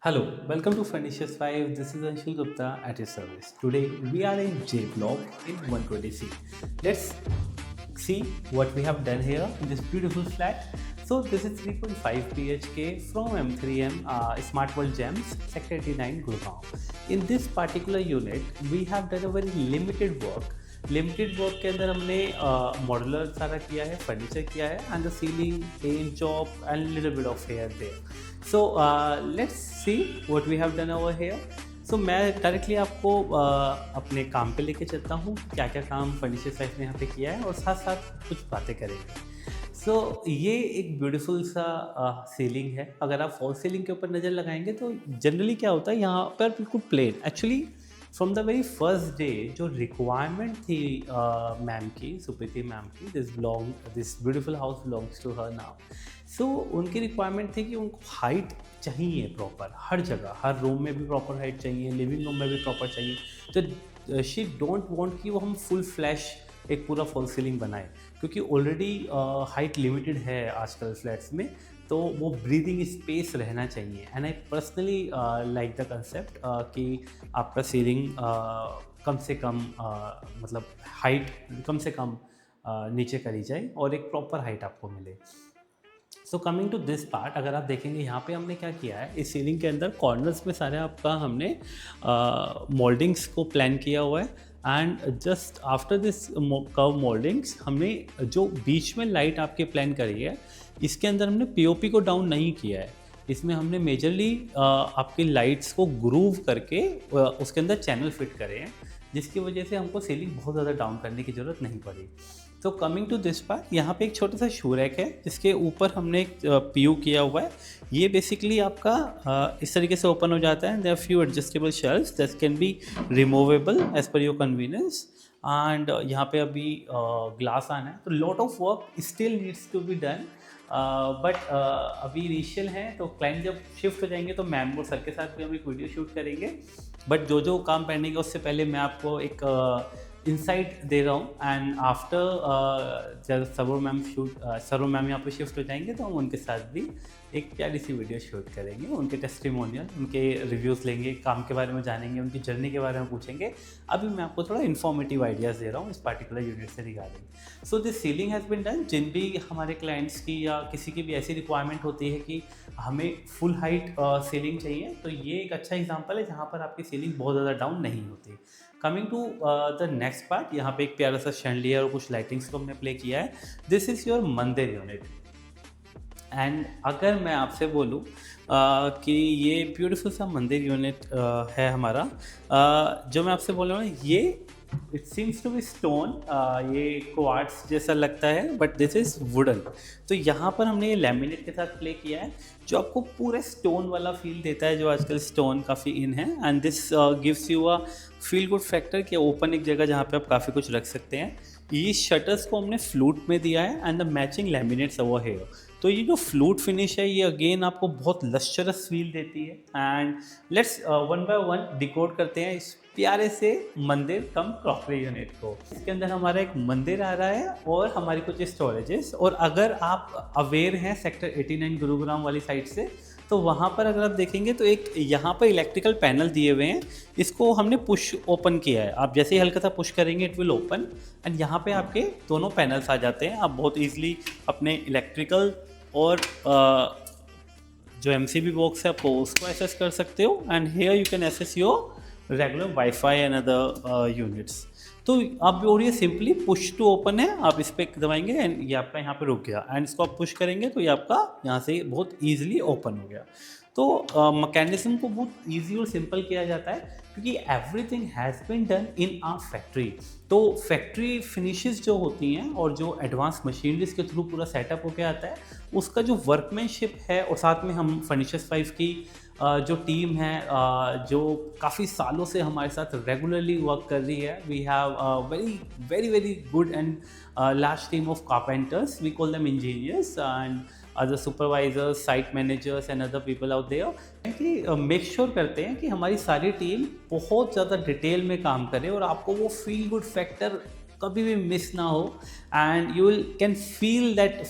Hello, welcome to Furnishers 5. This is Anshul Gupta at your service. Today we are in J Block in 120C. Let's see what we have done here in this beautiful flat. So this is 3.5 BHK from M3M Smart World Gems, Sector 89, Gurgaon. In this particular unit, we have done a very limited work. Limited work के अंदर हमने modular सारा किया है, furniture किया है and the ceiling, paint job and little bit of here there. So let's see what we have done over here. So मैं directly आपको अपने काम पे लेके चलता हूँ, क्या क्या काम फर्नीचर साइड ने यहाँ पे किया है और साथ साथ कुछ बातें करेंगे. सो ये एक ब्यूटीफुल सा सीलिंग है. अगर आप फॉल सीलिंग के ऊपर नज़र लगाएंगे तो जनरली क्या होता है, यहाँ पर बिल्कुल plain. Actually from the very first day जो रिक्वायरमेंट थी मैम की, सुप्रीति मैम की, this beautiful house belongs to her now. So उनकी रिक्वायरमेंट थी कि उनको हाइट चाहिए प्रॉपर, हर जगह, हर रूम में भी प्रॉपर हाइट चाहिए, लिविंग रूम में भी प्रॉपर चाहिए. तो शी डोंट वांट कि वो हम फुल फ्लैश एक पूरा फॉल सीलिंग बनाए, क्योंकि ऑलरेडी हाइट लिमिटेड है आजकल फ्लैट्स में, तो वो ब्रीदिंग स्पेस रहना चाहिए. And I personally like the concept कि आपका सीलिंग कम से कम मतलब हाइट कम से कम नीचे करी जाए और एक प्रॉपर हाइट आपको मिले. So coming to this part, अगर आप देखेंगे यहाँ पे हमने क्या किया है, इस सीलिंग के अंदर कॉर्नर्स में सारे आपका हमने मोल्डिंग्स को प्लान किया हुआ है. And just after this curve mouldings हमने जो बीच में लाइट आपके प्लान करी है, इसके अंदर हमने पीओपी को डाउन नहीं किया है. इसमें हमने मेजरली आपकी लाइट्स को ग्रूव करके उसके अंदर चैनल फिट करे हैं, जिसकी वजह से हमको सीलिंग बहुत ज़्यादा डाउन करने की ज़रूरत नहीं पड़ी. तो कमिंग टू दिस पार्ट, यहाँ पे एक छोटा सा शू रैक है जिसके ऊपर हमने एक पीयू किया हुआ है. ये बेसिकली आपका इस तरीके से ओपन हो जाता है. There are few adjustable shelves that can be removable as per your convenience. And यहाँ पे अभी ग्लास आना है, तो lot of work still needs to be done. But अभी इनिशियल है, तो क्लाइंट जब शिफ्ट हो जाएंगे तो मैम और सर के साथ भी हम एक वीडियो शूट करेंगे. बट जो जो काम पेंडिंग है उससे पहले मैं आपको एक इंसाइट दे रहा हूँ. एंड आफ्टर जब सरो मैम यहाँ पे शिफ्ट हो जाएंगे तो हम उनके साथ भी एक प्यारी सी वीडियो शूट करेंगे. उनके टेस्टिमोनियल, उनके रिव्यूज़ लेंगे, काम के बारे में जानेंगे, उनकी जर्नी के बारे में पूछेंगे. अभी मैं आपको थोड़ा इन्फॉर्मेटिव आइडियाज़ दे रहा हूँ इस पर्टिकुलर यूनिट से regarding. So this ceiling has been done. जिन भी हमारे क्लाइंट्स की या किसी की भी ऐसी रिक्वायरमेंट होती है कि हमें फुल हाइट सीलिंग चाहिए, तो ये एक अच्छा एग्जांपल है जहाँ पर आपकी सीलिंग बहुत ज़्यादा डाउन नहीं होती. Coming to the next part, यहाँ पे एक प्यारा सा शैंडलियर और कुछ लाइटिंग्स को हमने प्ले किया है. दिस इज़ योर मंदिर यूनिट. एंड अगर मैं आपसे बोलूँ कि ये ब्यूटीफुल सा मंदिर यूनिट है हमारा, जो मैं आपसे बोल रहा हूँ, ये it seems to be stone, ये क्वार्ट्स जैसा लगता है, बट दिस इज़ वुडन. तो यहाँ पर हमने ये लैमिनेट के साथ प्ले किया है, जो आपको पूरा स्टोन वाला फील देता है, जो आजकल स्टोन काफ़ी इन है. And this gives you a feel good factor कि ओपन एक जगह जहाँ पे आप काफ़ी कुछ रख सकते हैं. ये शटर्स को हमने फ्लूट में दिया है and the matching laminates over here. तो ये जो फ्लूट फिनिश है, ये अगेन आपको बहुत लश्चरस फील देती है. And let's one by one decode करते हैं इस प्यारे से मंदिर कम क्रॉकरी यूनिट को. इसके अंदर हमारा एक मंदिर आ रहा है और हमारी कुछ स्टोरेजेस. और अगर आप अवेयर हैं सेक्टर 89 गुरुग्राम वाली साइड से, तो वहाँ पर अगर आप देखेंगे तो एक यहाँ पर इलेक्ट्रिकल पैनल दिए हुए हैं. इसको हमने पुश ओपन किया है. आप जैसे ही हल्का सा पुश करेंगे इट विल ओपन, एंड यहाँ पे आपके दोनों पैनल्स आ जाते हैं. आप बहुत ईजिली अपने इलेक्ट्रिकल और जो MCB बॉक्स है आपको उसको एक्सेस कर सकते हो. And here you can access your regular WiFi and other units. तो आप और ये सिंपली पुश टू ओपन है, आप इस पर दबाएंगे एंड ये आपका यहाँ पे रुक गया. एंड इसको आप पुश करेंगे तो ये आपका यहाँ से बहुत ईजिली ओपन हो गया. तो मैकेनिज्म को बहुत ईजी और सिंपल किया जाता है, क्योंकि everything has been done in our factory. तो फैक्ट्री फिनिशेस जो होती हैं और जो एडवांस मशीनरीज के थ्रू पूरा सेटअप होके आता है, उसका जो वर्कमैनशिप है, और साथ में हम फर्नीचर्स 5 की जो टीम है जो काफ़ी सालों से हमारे साथ रेगुलरली वर्क कर रही है. We have very very very good and large team of carpenters. We call them engineers and other supervisors, site managers and other people out there, कि मेक श्योर करते हैं कि हमारी सारी टीम बहुत ज़्यादा डिटेल में काम करे और आपको वो फील गुड फैक्टर कभी भी मिस ना हो. and you will can feel that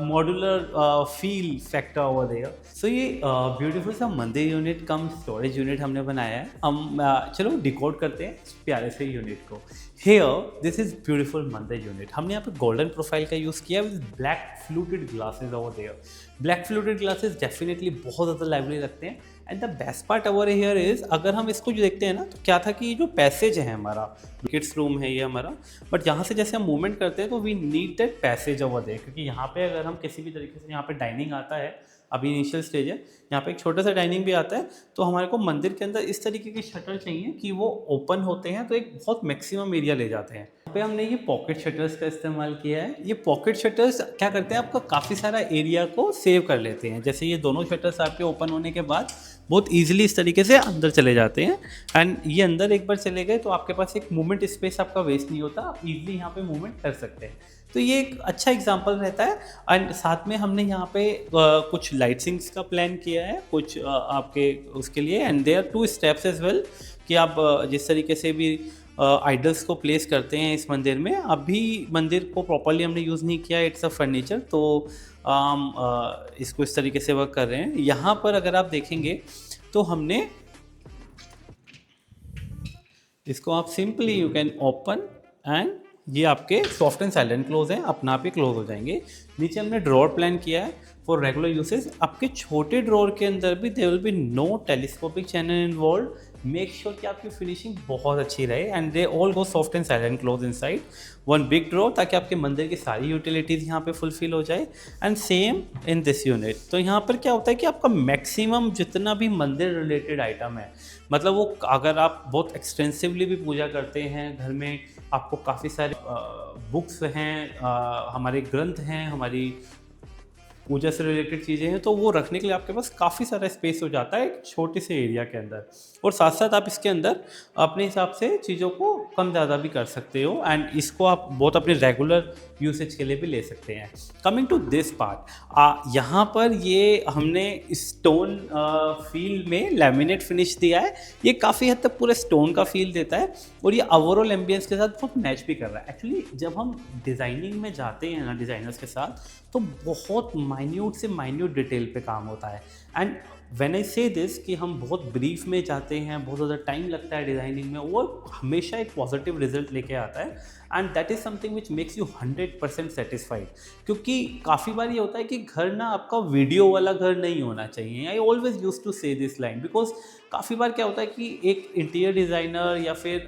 modular feel factor over there. So ये ब्यूटीफुल सा मंदिर यूनिट कम स्टोरेज यूनिट हमने बनाया है. हम चलो डिकोड करते हैं इस प्यारे से यूनिट को. Here this is beautiful mandir unit. हमने यहाँ पे गोल्डन प्रोफाइल का यूज़ किया with black fluted glasses over there. Black fluted glasses definitely बहुत ज़्यादा लाइवली लगते हैं. And the best part over here is, अगर हम इसको जो देखते हैं ना, तो क्या था कि ये जो पैसेज है हमारा, किड्स रूम है ये हमारा, बट यहाँ से जैसे हम मूवमेंट करते हैं तो we need that passage over there, क्योंकि यहाँ पे अगर हम किसी भी तरीके से, यहाँ पे डाइनिंग आता है, अभी इनिशियल स्टेज है, यहाँ पे एक छोटा सा डाइनिंग भी आता है, तो हमारे को मंदिर के अंदर इस तरीके के शटर चाहिए कि वो ओपन होते हैं तो एक बहुत मैक्सिमम एरिया ले जाते हैं. यहाँ पे हमने ये पॉकेट शटर्स का इस्तेमाल किया है. ये पॉकेट शटर्स क्या करते हैं, आपका काफ़ी सारा एरिया को सेव कर लेते हैं. जैसे ये दोनों शटर्स आपके ओपन होने के बाद बहुत ईजिली इस तरीके से अंदर चले जाते हैं. एंड ये अंदर एक बार चले गए तो आपके पास एक मूवमेंट स्पेस आपका वेस्ट नहीं होता, आप ईजिली यहाँ पे मूवमेंट कर सकते हैं. तो ये एक अच्छा एग्जांपल रहता है. एंड साथ में हमने यहाँ पे कुछ लाइटिंग्स का प्लान किया है कुछ आपके उसके लिए. And there 2 steps as well कि आप जिस तरीके से भी आइडल्स को प्लेस करते हैं इस मंदिर में. अभी मंदिर को प्रॉपरली हमने यूज़ नहीं किया, इट्स अ फर्नीचर, तो हम इसको इस तरीके से वर्क कर रहे हैं. यहाँ पर अगर आप देखेंगे तो हमने इसको आप simply you can open and ये आपके सॉफ्ट एंड साइलेंट क्लोज हैं, अपना आप ही क्लोज हो जाएंगे. नीचे हमने ड्रॉर प्लान किया है फॉर रेगुलर यूसेज. आपके छोटे ड्रॉर के अंदर भी there will be no telescopic channel involve. Make sure कि आपकी फिनिशिंग बहुत अच्छी रहे. And they all go soft and silent close inside one big drawer, ताकि आपके मंदिर की सारी यूटिलिटीज़ यहाँ पे फुलफिल हो जाए. And same in this unit. तो यहाँ पर क्या होता है कि आपका मैक्सिमम जितना भी मंदिर रिलेटेड आइटम है, मतलब वो अगर आप बहुत एक्सटेंसिवली भी पूजा करते हैं घर में, आपको काफ़ी सारे बुक्स हैं, हमारे ग्रंथ हैं, हमारी पूजा से रिलेटेड चीज़ें हैं, तो वो रखने के लिए आपके पास काफ़ी सारा स्पेस हो जाता है एक छोटे से एरिया के अंदर. और साथ साथ आप इसके अंदर अपने हिसाब से चीज़ों को कम ज़्यादा भी कर सकते हो. एंड इसको आप बहुत अपने रेगुलर यूसेज के लिए भी ले सकते हैं. कमिंग टू दिस पार्ट, यहाँ पर ये हमने स्टोन फील में लैमिनेट फिनिश दिया है. ये काफ़ी हद तक पूरे स्टोन का फील देता है और ये ओवरऑल एम्बियंस के साथ बहुत मैच भी कर रहा है. एक्चुअली जब हम डिज़ाइनिंग में जाते हैं ना डिज़ाइनर्स के साथ, तो बहुत माइन्यूट से माइन्यूट डिटेल पे काम होता है. एंड व्हेन आई से दिस कि हम बहुत ब्रीफ में जाते हैं, बहुत ज़्यादा टाइम लगता है डिज़ाइनिंग में, वो हमेशा एक पॉजिटिव रिजल्ट लेके आता है. And that is something which makes you 100% satisfied. क्योंकि काफ़ी बार ये होता है कि घर ना आपका वीडियो वाला घर नहीं होना चाहिए. आई ऑलवेज यूज टू से दिस लाइन, बिकॉज काफ़ी बार क्या होता है कि एक इंटीरियर डिज़ाइनर या फिर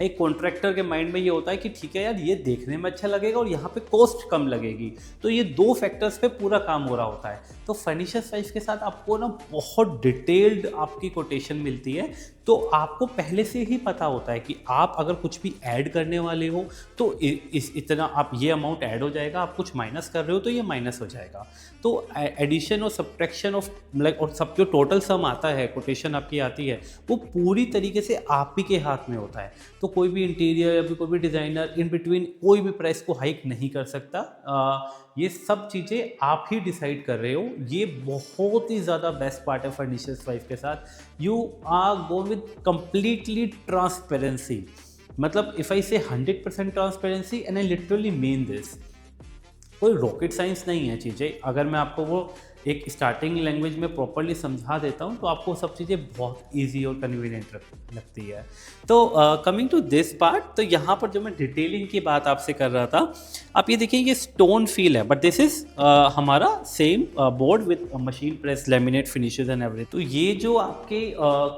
एक कॉन्ट्रैक्टर के माइंड में ये होता है कि ठीक है यार, ये देखने में अच्छा लगेगा और यहाँ पे कॉस्ट कम लगेगी. तो ये 2 फैक्टर्स पे पूरा काम हो रहा होता है. तो फर्नीचर साइज के साथ आपको ना बहुत डिटेल्ड आपकी कोटेशन मिलती है. तो आपको पहले से ही पता होता है कि आप अगर कुछ भी ऐड करने वाले हो तो इतना आप ये अमाउंट ऐड हो जाएगा, आप कुछ माइनस कर रहे हो तो ये माइनस हो जाएगा. तो एडिशन और सब्ट्रैक्शन ऑफ लाइक और सब जो टोटल सम आता है, कोटेशन आपकी आती है, वो पूरी तरीके से आप ही के हाथ में होता है. तो कोई भी इंटीरियर या फिर कोई भी डिज़ाइनर इन बिटवीन कोई भी प्राइस को हाइक नहीं कर सकता. ये सब चीज़ें आप ही डिसाइड कर रहे हो. ये बहुत ही ज़्यादा बेस्ट पार्ट है फर्नीचर्स 5 के साथ. You are go with completely transparency. मतलब if I say 100% transparency and I literally mean this. कोई रॉकेट साइंस नहीं है चीज़ें. अगर मैं आपको वो एक स्टार्टिंग लैंग्वेज में प्रॉपरली समझा देता हूँ तो आपको सब चीज़ें बहुत इजी और कन्वीनियंट लगती है. तो कमिंग टू दिस पार्ट, तो यहाँ पर जो मैं डिटेलिंग की बात आपसे कर रहा था, आप ये देखिए ये स्टोन फील है, बट दिस इज़ हमारा same board with machine press laminate finishes and everything. तो ये जो आपके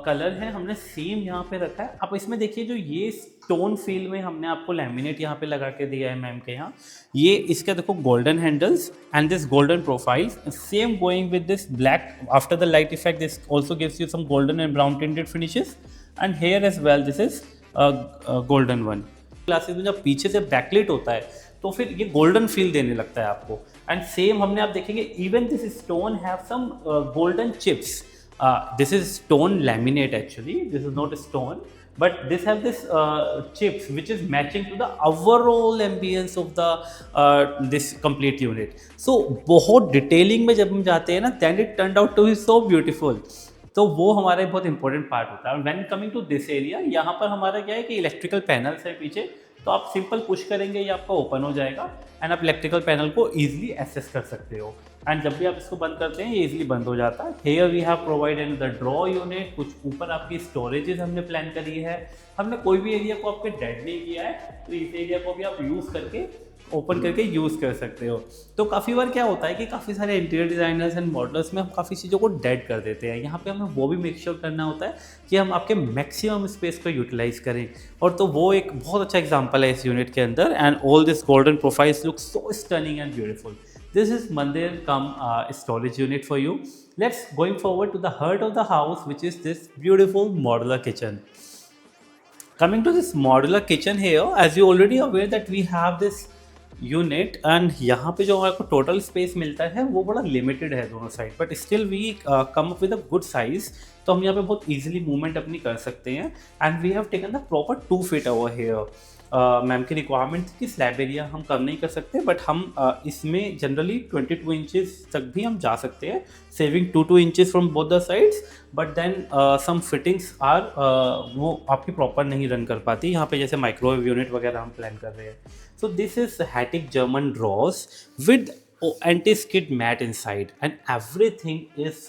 कलर हैं हमने सेम यहाँ पे रखा है. आप इसमें देखिए जो ये स्टोन फील में हमने आपको लैमिनेट यहाँ पे लगा के दिया है मैम के यहाँ. ये इसका देखो golden handles and this golden profile, same going with this black after the light effect. This also gives you some golden and brown tinted finishes, and here as well this is a golden one. Glasses में जब पीछे से backlit होता है तो फिर ये golden feel देने लगता है आपको. एंड सेम हमने आप देखेंगे even this stone have some golden chips. This is stone laminate actually, this is not stone, but this have this chips which is matching to the overall ambience of the this complete unit. So बहुत detailing में जब हम जाते हैं ना, then it turned out to be so beautiful. तो वो हमारा बहुत इंपॉर्टेंट पार्ट होता है. When coming to this area, यहाँ पर हमारा क्या है कि इलेक्ट्रिकल पैनल्स है पीछे, तो आप सिंपल पुश करेंगे ये आपका ओपन हो जाएगा एंड आप इलेक्ट्रिकल पैनल को ईजिली एक्सेस कर सकते हो। एंड जब भी आप इसको बंद करते हैं ये इजीली बंद हो जाता है। Here we have provided the draw unit, कुछ ऊपर आपकी स्टोरेजेस हमने प्लान करी है। हमने कोई भी एरिया को आपके डेड नहीं किया है, तो इस एरिया को भी आप यूज़ करके ओपन करके यूज़ कर सकते हो। तो काफ़ी बार क्या होता है कि काफ़ी सारे इंटीरियर डिज़ाइनर्स एंड मॉडल्स में हम काफ़ी चीज़ों को डेड कर देते हैं। यहाँ पे हमें वो भी मेक श्योर करना होता है कि हम आपके मैक्सिमम स्पेस को यूटिलाइज करें, और तो वो एक बहुत अच्छा एग्जांपल है इस यूनिट के अंदर। And all this golden profiles look so stunning and beautiful. This is Mandir come storage unit for you. Let's going forward to the heart of the house, which is this beautiful modular kitchen. Coming to this modular kitchen here, as you already aware that we have this unit, and यहाँ पे जो आपको total space मिलता है वो बड़ा limited है दोनों side, but still we come up with a good size. तो हम यहाँ पे बहुत इजीली मूवमेंट अपनी कर सकते हैं। And we have taken the proper 2 feet over here. Ma'am की रिक्वायरमेंट थी कि स्लैब एरिया हम कम नहीं कर सकते, बट हम इसमें जनरली 22 इंचेस तक भी हम जा सकते हैं, saving 2 inches from both the sides. But then some fittings are वो आपकी प्रॉपर नहीं रन कर पाती यहाँ पे, जैसे माइक्रोवेव यूनिट वगैरह हम प्लान कर रहे हैं। So this is Hettich German drawers with anti-skid mat inside, and everything is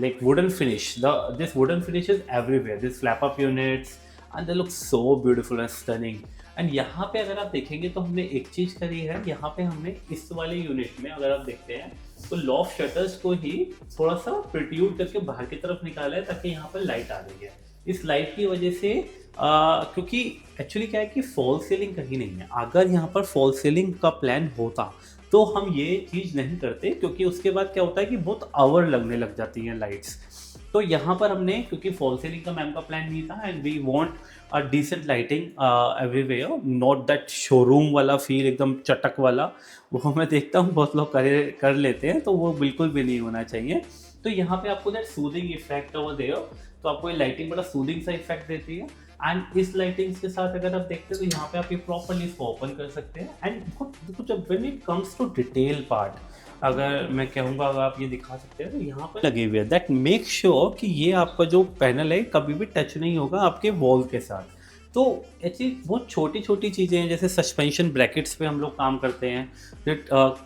like wooden finish. This wooden finish is everywhere. This flap up units and they look so beautiful and stunning. And यहाँ पे अगर आप देखेंगे तो हमने एक चीज़ करी है, यहाँ पे हमने इस वाले यूनिट में अगर आप देखते हैं तो लॉफ्ट शटर्स को ही थोड़ा सा प्रोट्यूड करके बाहर की तरफ निकाला है ताकि यहाँ पर लाइट आ रही है। इस लाइट की वजह से क्योंकि एक्चुअली क्या है कि फॉल सीलिंग कहीं नहीं है। अगर यहाँ पर फॉल सीलिंग का प्लान होता तो हम ये चीज़ नहीं करते, क्योंकि उसके बाद क्या होता है कि बहुत आवर लगने लग जाती हैं लाइट्स। तो यहाँ पर हमने, क्योंकि फॉल सीलिंग का मैम का प्लान नहीं था, and we want a decent lighting everywhere, not that showroom वाला फील एकदम चटक वाला, वो मैं देखता हूँ बहुत लोग कर लेते हैं, तो वो बिल्कुल भी नहीं होना चाहिए। तो यहाँ पे आपको that soothing effect over there, तो आपको ये लाइटिंग बड़ा सूदिंग सा इफेक्ट देती है। एंड इस लाइटिंग्स के साथ अगर आप देखते हैं तो यहाँ पे आप ये प्रॉपरली इसको ओपन कर सकते हैं। एंड बहुत कुछ when it comes to detail part, अगर मैं कहूँगा अगर आप ये दिखा सकते हैं तो यहाँ पर लगे हुए हैं, दैट मेक श्योर कि ये आपका जो पैनल है कभी भी टच नहीं होगा आपके वॉल के साथ। तो एक्चुअली बहुत छोटी छोटी चीज़ें हैं, जैसे सस्पेंशन ब्रैकेट्स पे हम लोग काम करते हैं,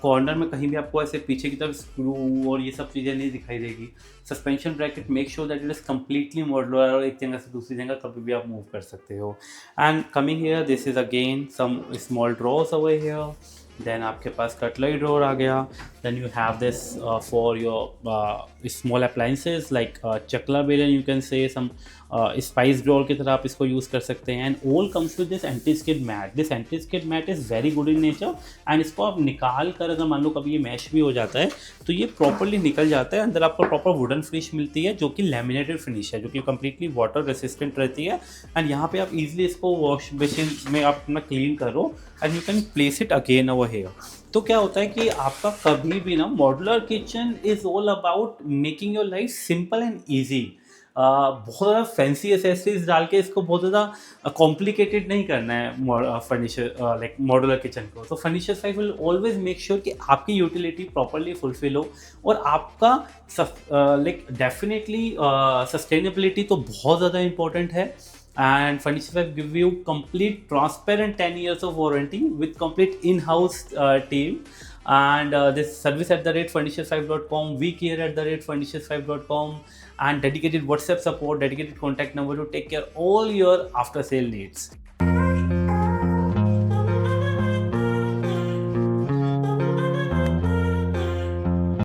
कॉर्नर में कहीं भी आपको ऐसे पीछे की तरफ स्क्रू और ये सब चीज़ें नहीं दिखाई देगी। Suspension bracket make sure that it is completely modular, और एक जगह से दूसरी जगह कभी भी आप मूव कर सकते हो। And coming here, this is again some small drawers over here. Then आपके पास कटलरी ड्रॉर आ गया। Then you have this for your small appliances like chakla belan, you can say some spice drawer की तरह आप इसको यूज़ कर सकते हैं। And all comes with this anti skid mat. This anti skid mat is very good in nature, and इसको आप निकाल कर अगर मान लो कभी ये मैश भी हो जाता है तो ये प्रॉपरली निकल जाता है। अंदर आपको प्रॉपर वुडन फिनिश मिलती है जो कि लैमिनेटेड फिनिश है, जो कि कम्प्लीटली वाटर रेसिस्टेंट रहती है। एंड यहाँ पे आप इजीली इसको वॉश बेसिन में आप अपना क्लीन करो and you can place it again over here. तो क्या होता है कि आपका कभी भी ना, modular kitchen is all about making your life simple and easy. बहुत ज़्यादा फैंसी एसेसरीज डाल के इसको बहुत ज़्यादा कॉम्प्लिकेटेड नहीं करना है फर्नीचर लाइक मॉड्यूलर किचन को। तो furniture side will always make sure कि आपकी यूटिलिटी प्रॉपरली फुलफिल हो, और आपका लाइक डेफिनेटली सस्टेनेबिलिटी तो बहुत ज़्यादा इंपॉर्टेंट है। And Furniture Five give you complete transparent 10 years of warranty with complete in-house team, and this service at the rate furniture5.com, we care at the rate furniture5.com, and dedicated WhatsApp support, dedicated contact number to take care all your after sale needs.